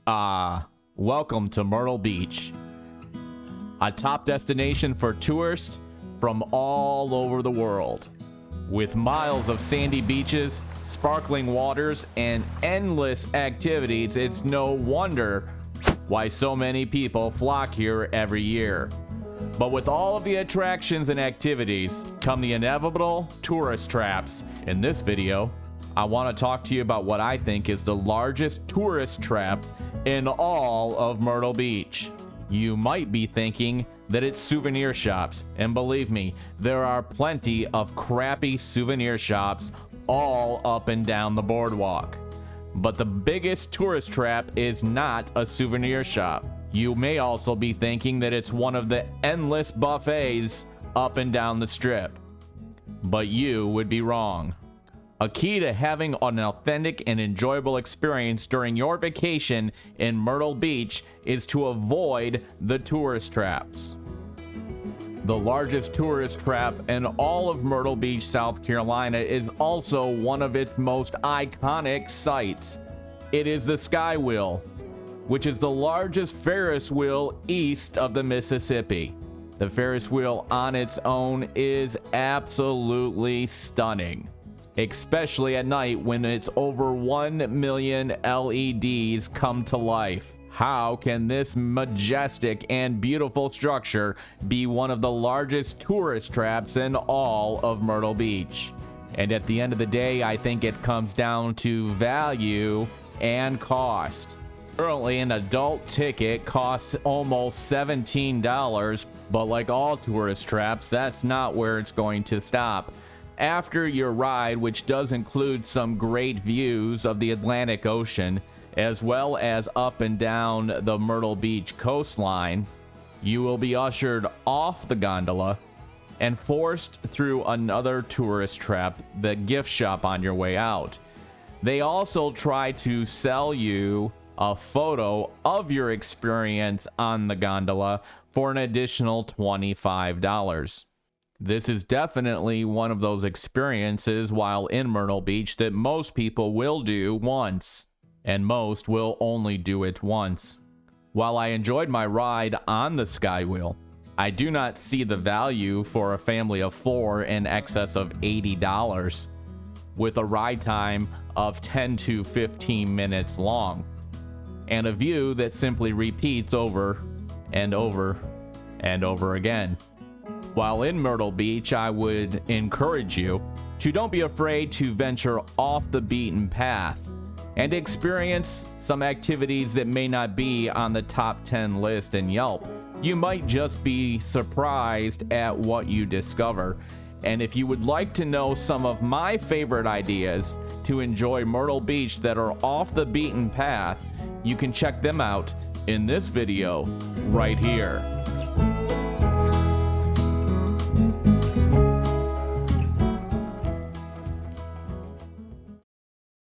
Welcome to Myrtle Beach, a top destination for tourists from all over the world. With miles of sandy beaches, sparkling waters, and endless activities, it's no wonder why so many people flock here every year. But with all of the attractions and activities come the inevitable tourist traps. In this video, I want to talk to you about what I think is the largest tourist trap in all of Myrtle Beach. You might be thinking that it's souvenir shops, and believe me, there are plenty of crappy souvenir shops all up and down the boardwalk. But the biggest tourist trap is not a souvenir shop. You may also be thinking that it's one of the endless buffets up and down the strip. But you would be wrong. A key to having an authentic and enjoyable experience during your vacation in Myrtle Beach is to avoid the tourist traps. The largest tourist trap in all of Myrtle Beach, South Carolina, is also one of its most iconic sites. It is the SkyWheel, which is the largest Ferris wheel east of the Mississippi. The Ferris wheel on its own is absolutely stunning, especially at night when its over 1 million LEDs come to life. How can this majestic and beautiful structure be one of the largest tourist traps in all of Myrtle Beach? And at the end of the day, I think it comes down to value and cost. Currently, an adult ticket costs almost $17, but like all tourist traps, that's not where it's going to stop. After your ride, which does include some great views of the Atlantic Ocean, as well as up and down the Myrtle Beach coastline, you will be ushered off the gondola and forced through another tourist trap, the gift shop, on your way out. They also try to sell you a photo of your experience on the gondola for an additional $25. This is definitely one of those experiences while in Myrtle Beach that most people will do once, and most will only do it once. While I enjoyed my ride on the SkyWheel, I do not see the value for a family of 4 in excess of $80, with a ride time of 10 to 15 minutes long, and a view that simply repeats over and over and over again. While in Myrtle Beach, I would encourage you to don't be afraid to venture off the beaten path and experience some activities that may not be on the top 10 list in Yelp. You might just be surprised at what you discover. And if you would like to know some of my favorite ideas to enjoy Myrtle Beach that are off the beaten path, you can check them out in this video right here.